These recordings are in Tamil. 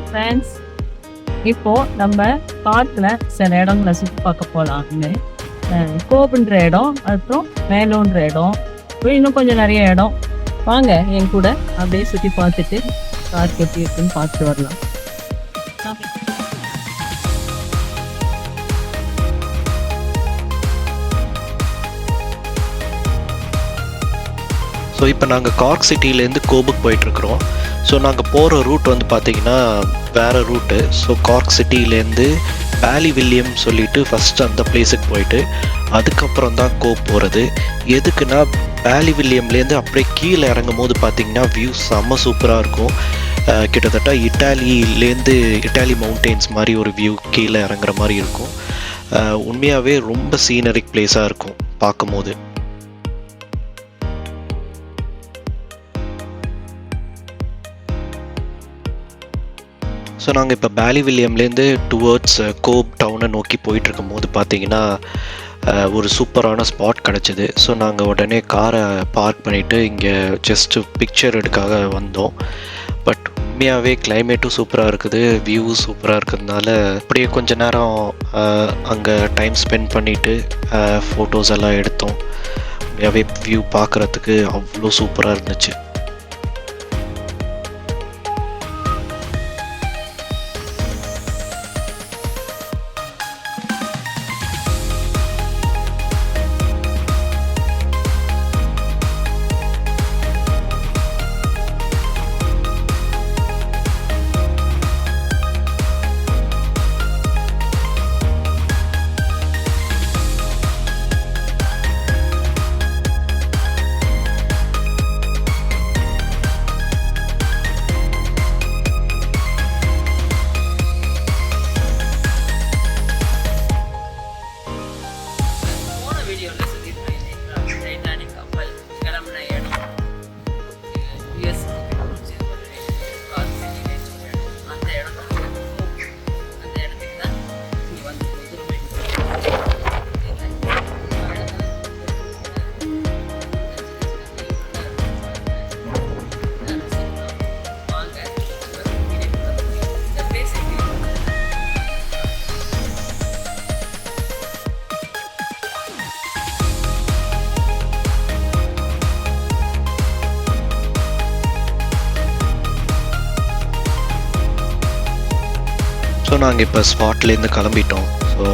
ஃப்ரெண்ட்ஸ், இப்போ நம்ம பார்க்கில் சில இடங்களை சுற்றி பார்க்க போகலான்னு கோபுன்ற இடம், அப்புறம் மேலோன்ற இடம், இன்னும் கொஞ்சம் நிறைய இடம். வாங்க என் கூட அப்படியே சுற்றி பார்த்துட்டு பார்க் எப்படி இருக்குன்னு பார்த்துட்டு வரலாம். ஸோ இப்போ நாங்கள் கார்க் சிட்டிலேருந்து கோபுக்கு போயிட்டுருக்குறோம். ஸோ நாங்கள் போகிற ரூட் வந்து பார்த்திங்கன்னா வேறு route. So Garg சிட்டிலேருந்து Bali William சொல்லிவிட்டு ஃபஸ்ட்டு அந்த பிளேஸுக்கு போயிட்டு அதுக்கப்புறம் தான் கோப் போகிறது. எதுக்குன்னா பேலி வில்லியம்லேருந்து அப்படியே கீழே இறங்கும் போது பார்த்திங்கன்னா வியூ செம்ம சூப்பராக இருக்கும். கிட்டத்தட்ட இட்டாலி மவுண்டெயின்ஸ் மாதிரி ஒரு வியூ கீழே இறங்குற மாதிரி இருக்கும். உண்மையாகவே ரொம்ப சீனரிக் பிளேஸாக இருக்கும் பார்க்கும்போது. ஸோ நாங்கள் இப்போ பேலி வில்லியம்லேருந்து டுவர்ட்ஸ் கோப் டவுனை நோக்கி போயிட்டுருக்கும் போது பார்த்தீங்கன்னா ஒரு சூப்பரான ஸ்பாட் கிடச்சிது. ஸோ நாங்கள் உடனே காரை பார்க் பண்ணிவிட்டு இங்கே ஜஸ்ட்டு பிக்சர் எடுக்காக வந்தோம். பட் உண்மையாகவே கிளைமேட்டும் சூப்பராக இருக்குது, வியூ சூப்பராக இருக்கிறதுனால அப்படியே கொஞ்ச நேரம் அங்கே டைம் ஸ்பெண்ட் பண்ணிவிட்டு ஃபோட்டோஸ் எல்லாம் எடுத்தோம். உண்மையாகவே வியூ பார்க்குறதுக்கு அவ்வளோ சூப்பராக இருந்துச்சு. ஸோ நாங்கள் இப்போ ஸ்பாட்லேருந்து கிளம்பிட்டோம். ஸோ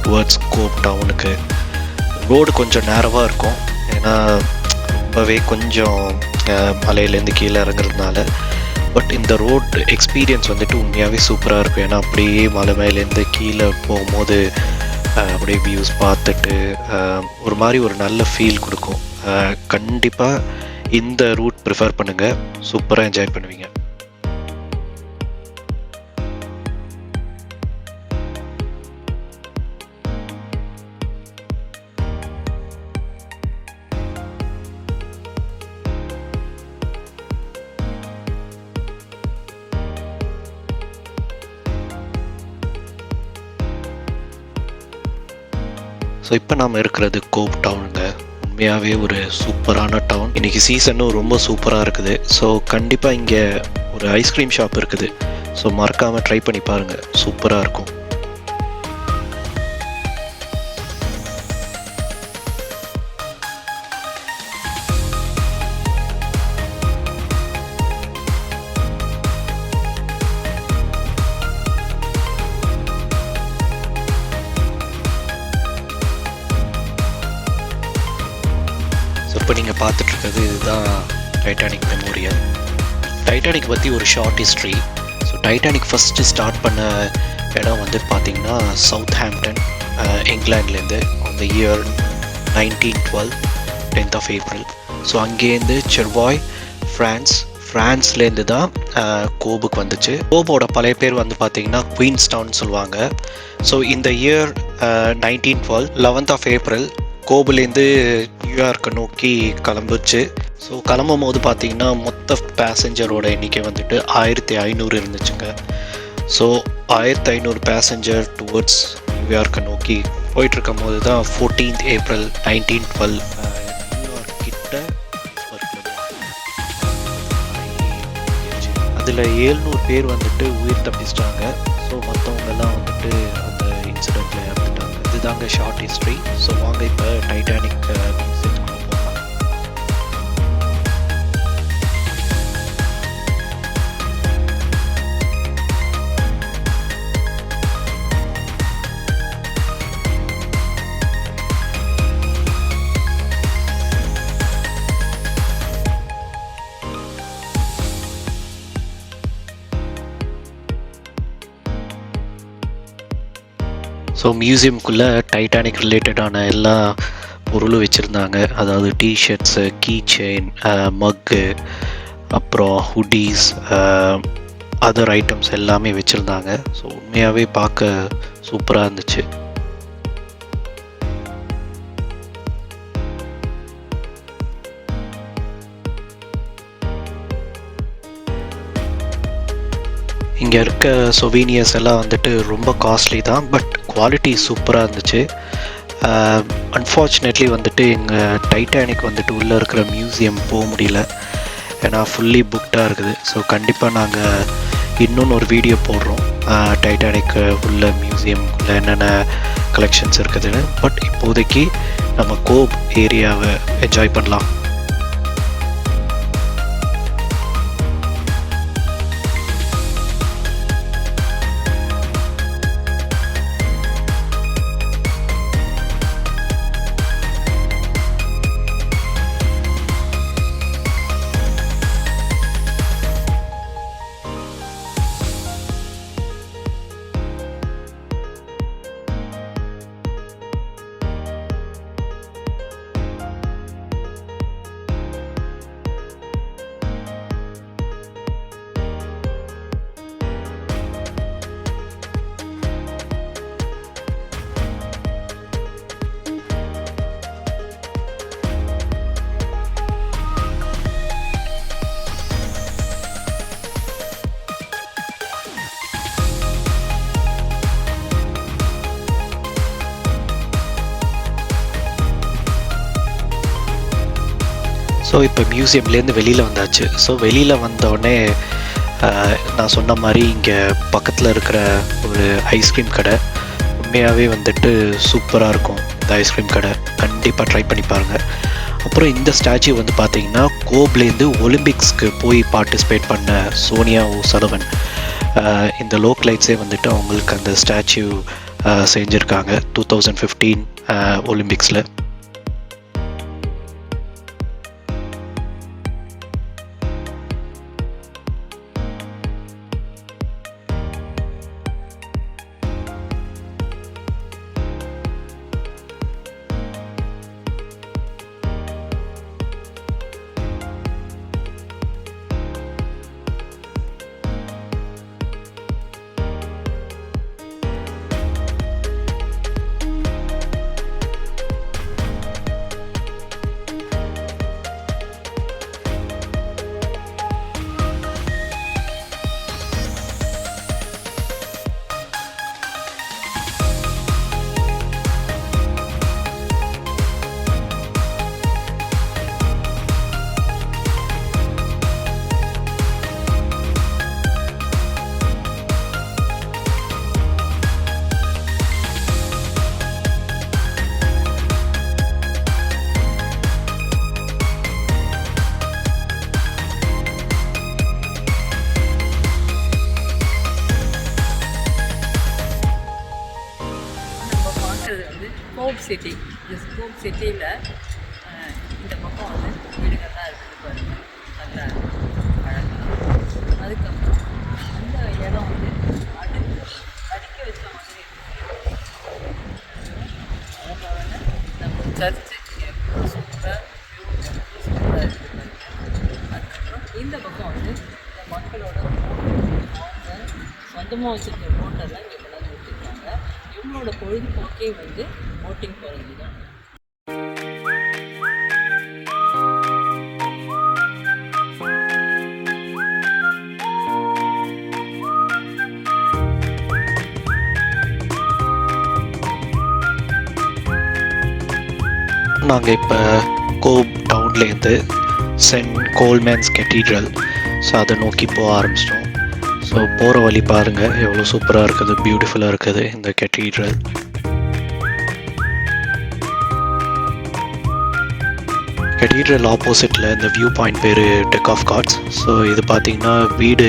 டுவர்ட்ஸ் கோப் டவுனுக்கு ரோடு கொஞ்சம் நேரவாக இருக்கும், ஏன்னா ரொம்பவே கொஞ்சம் மலையிலேருந்து கீழே இறங்குறதுனால. பட் இந்த ரோட் எக்ஸ்பீரியன்ஸ் வந்துட்டு உண்மையாகவே சூப்பராக இருக்கும். ஏன்னா அப்படியே மலை மேலேருந்து கீழே போகும்போது அப்படியே வியூஸ் பார்த்துட்டு ஒரு மாதிரி ஒரு நல்ல ஃபீல் கொடுக்கும். கண்டிப்பாக இந்த ரூட் ப்ரிஃபர் பண்ணுங்கள், சூப்பராக என்ஜாய் பண்ணுவீங்க. ஸோ இப்போ நாம் இருக்கிறது கோப் டவுனுங்க. உண்மையாகவே ஒரு சூப்பரான டவுன். இன்றைக்கி சீசனும் ரொம்ப சூப்பராக இருக்குது. ஸோ கண்டிப்பாக இங்கே ஒரு ஐஸ்கிரீம் ஷாப் இருக்குது. ஸோ மறக்காமல் ட்ரை பண்ணி பாருங்கள், சூப்பராக இருக்கும். இப்போ நீங்கள் பார்த்துட்ருக்கிறது இதுதான் டைட்டானிக் மெமோரியல். டைட்டானிக் பற்றி ஒரு short history. So Titanic first start பண்ண இடம் வந்து பார்த்திங்கன்னா சவுத் ஹாம்ப்டன், இங்கிலாண்ட்லேருந்து அந்த year 1912 10th of April. So அங்கேருந்து செர்வாய் ஃப்ரான்ஸ்லேருந்து தான் கோபுக்கு வந்துச்சு. கோபோட பழைய பேர் வந்து பார்த்திங்கன்னா குயின்ஸ்டவுன் சொல்லுவாங்க. ஸோ இந்த இயர் 1912 11th of April கோபுலேருந்து நியூயார்க்கை நோக்கி கிளம்புச்சு. ஸோ கிளம்பும் போது பார்த்தீங்கன்னா மொத்த பேசஞ்சரோட எண்ணிக்கை வந்துட்டு 1500 இருந்துச்சுங்க. ஸோ 1500 பேசஞ்சர் டுவர்ட்ஸ் நியூயார்க்கை நோக்கி போயிட்டுருக்கும் போது தான் 14th April 1912 நியூயார்க் கிட்ட அதில் 700 பேர் வந்துட்டு உயிர் தப்பிச்சிட்டாங்க. ஸோ மற்றவங்கெல்லாம் வந்துட்டு அந்த இன்சிடெண்ட்டில் இறந்துட்டாங்க. இதுதாங்க ஷார்ட் ஹிஸ்ட்ரி. ஸோ வாங்க இப்போ டைட்டானிக் மியூசியத்துக்குள்ளே போகலாம். ஸோ மியூசியம்குள்ளே டைட்டானிக் ரிலேட்டடான எல்லா பொருளும் வச்சுருந்தாங்க. அதாவது டிஷர்ட்ஸு, கீ செயின், மக்கு, அப்புறம் ஹுடீஸ், அதர் ஐட்டம்ஸ் எல்லாமே வச்சுருந்தாங்க. ஸோ உண்மையாகவே பார்க்க சூப்பராக இருந்துச்சு. இங்கே இருக்க சொவீனியர்ஸ் எல்லாம் வந்துட்டு ரொம்ப காஸ்ட்லி தான், பட் குவாலிட்டி சூப்பராக இருந்துச்சு. அன்ஃபார்ச்சுனேட்லி வந்துட்டு எங்கள் டைட்டானிக் வந்துட்டு உள்ளே இருக்கிற மியூசியம் போக முடியல, ஏன்னா ஃபுல்லி புக்டாக இருக்குது. ஸோ கண்டிப்பாக நாங்கள் இன்னொன்று ஒரு வீடியோ போடுறோம் டைட்டானிக் உள்ள மியூசியம்குள்ளே என்னென்ன கலெக்ஷன்ஸ் இருக்குதுன்னு. பட் இப்போதைக்கு நம்ம கோப் ஏரியாவை என்ஜாய் பண்ணலாம். ஸோ இப்போ மியூசியம்லேருந்து வெளியில் வந்தாச்சு. ஸோ வெளியில் வந்தோடனே நான் சொன்ன மாதிரி இங்கே பக்கத்தில் இருக்கிற ஒரு ஐஸ்கிரீம் கடை உண்மையாகவே வந்துட்டு சூப்பராக இருக்கும். இந்த ஐஸ்கிரீம் கடை கண்டிப்பாக ட்ரை பண்ணி பாருங்கள். அப்புறம் இந்த ஸ்டாச்சு வந்து பார்த்திங்கன்னா கோப்லேருந்து ஒலிம்பிக்ஸ்க்கு போய் பார்ட்டிசிபேட் பண்ண சோனியா ஓசலவன் இந்த லோக்கலைட்ஸே வந்துட்டு அவங்களுக்கு அந்த ஸ்டாச்சு செஞ்சுருக்காங்க 2015 ஒலிம்பிக்ஸில். கோப் சிட்டி. இந்த கோப் சிட்டியில் இந்த பக்கம் வந்து வீடுகள்லாம் இருக்குது பாருங்க, நல்லா அழகாக. அதுக்கப்புறம் அந்த இடம் வந்து அடுக்க வச்ச மாதிரி அழகான நம்ம சர்ச்சு எவ்வளோ சூப்பராக சூப்பராக இருக்குது பாருங்க. அதுக்கப்புறம் இந்த பக்கம் வந்து இந்த மக்களோட அவங்க சொந்தமாக வச்சுருக்க போட்டெல்லாம் இங்கே கொண்டாந்து வச்சுருக்காங்க. இவங்களோட பொழுதுபோக்கே வந்து போட்டிங் போகிறது தான். நாங்கள் இப்போ கோப் டவுன்லேருந்து சென்ட் கோல்மேன்ஸ் கெத்தீட்ரல், ஸோ அதை நோக்கி போக ஆரம்பிச்சிட்டோம். ஸோ போகிற வழி பாருங்கள் எவ்வளோ சூப்பராக இருக்குது, பியூட்டிஃபுல்லாக இருக்குது இந்த கெட்டீட்ரல். கெட்டீட்ரல் ஆப்போசிட்டில் இந்த வியூ பாயிண்ட் பேர் டெக் ஆஃப் கார்ட்ஸ். ஸோ இது பார்த்திங்கன்னா வீடு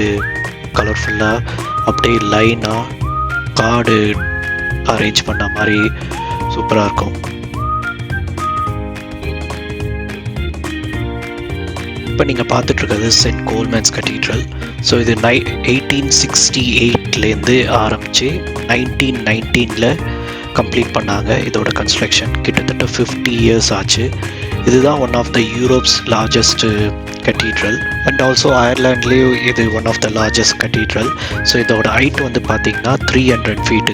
கலர்ஃபுல்லாக அப்படியே லைனாக கார்டு அரேஞ்ச் பண்ண மாதிரி சூப்பராக இருக்கும். இப்போ நீங்கள் பார்த்துட்ருக்கிறது சென்ட் கோல்மேன்ஸ் கத்தீட்ரல். ஸோ இது 1868லேருந்து ஆரம்பித்து 1919 கம்ப்ளீட் பண்ணாங்க. இதோட கன்ஸ்ட்ரக்ஷன் கிட்டத்தட்ட 50 years ஆச்சு. இதுதான் one of the Europe's largest cathedral and also அயர்லாண்ட்லேயும் இது one of the largest cathedral. So இதோட ஹைட் வந்து பார்த்திங்கன்னா 300 feet.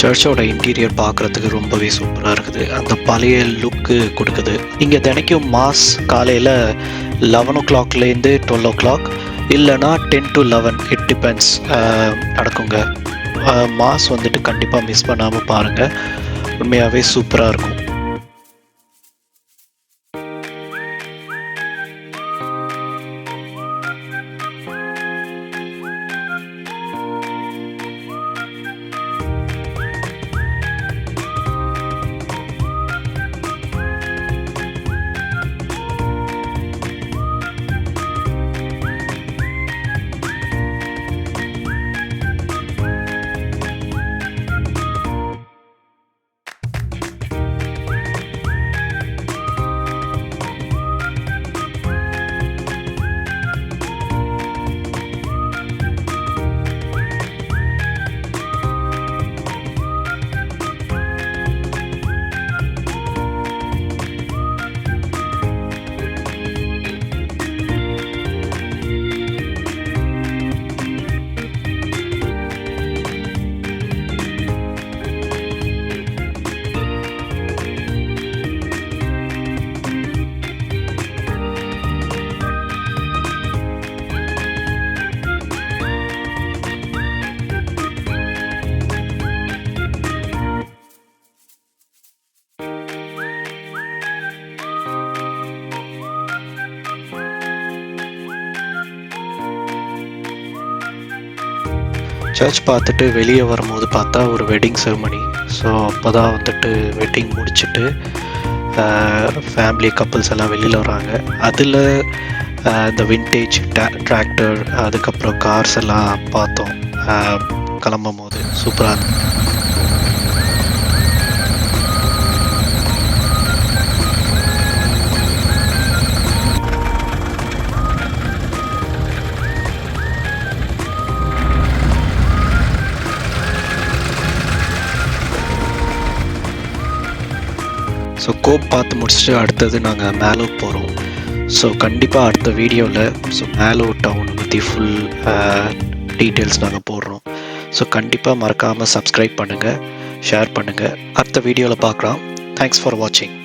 சர்ச்சோட இன்டீரியர் பார்க்குறதுக்கு ரொம்பவே சூப்பராக இருக்குது. அந்த பழைய லுக்கு கொடுக்குது. இங்கே தினைக்கும் மாஸ் காலையில் 11 o'clockலேருந்து 12 o'clock இல்லைனா 10 to 11, இட் டிபெண்ட்ஸ் நடக்குங்க. மாஸ் வந்துட்டு கண்டிப்பாக மிஸ் பண்ணாமல் பாருங்கள், உண்மையாகவே சூப்பராக இருக்கும். சர்ச் பார்த்துட்டு வெளியே வரும்போது பார்த்தா ஒரு வெட்டிங் செரமனி. ஸோ அப்போ தான் வந்துட்டு வெட்டிங் முடிச்சுட்டு ஃபேமிலி கப்புள்ஸ் எல்லாம் வெளியில் வராங்க. அதில் இந்த விண்டேஜ் டிராக்டர் அதுக்கப்புறம் கார்ஸ் எல்லாம் பார்த்தோம் கிளம்பும் போது. சூப்பராக இருந்தது. ஸோ கோப் பார்த்து முடிச்சுட்டு அடுத்தது நாங்கள் மேலோ போகிறோம். ஸோ கண்டிப்பாக அடுத்த வீடியோவில் மேலோ டவுன் பற்றி ஃபுல் டீட்டெயில்ஸ் நாங்கள் போடுறோம். ஸோ கண்டிப்பாக மறக்காமல் சப்ஸ்கிரைப் பண்ணுங்கள், ஷேர் பண்ணுங்கள். அடுத்த வீடியோவில் பார்க்கலாம். தேங்க்ஸ் ஃபார் வாட்சிங்.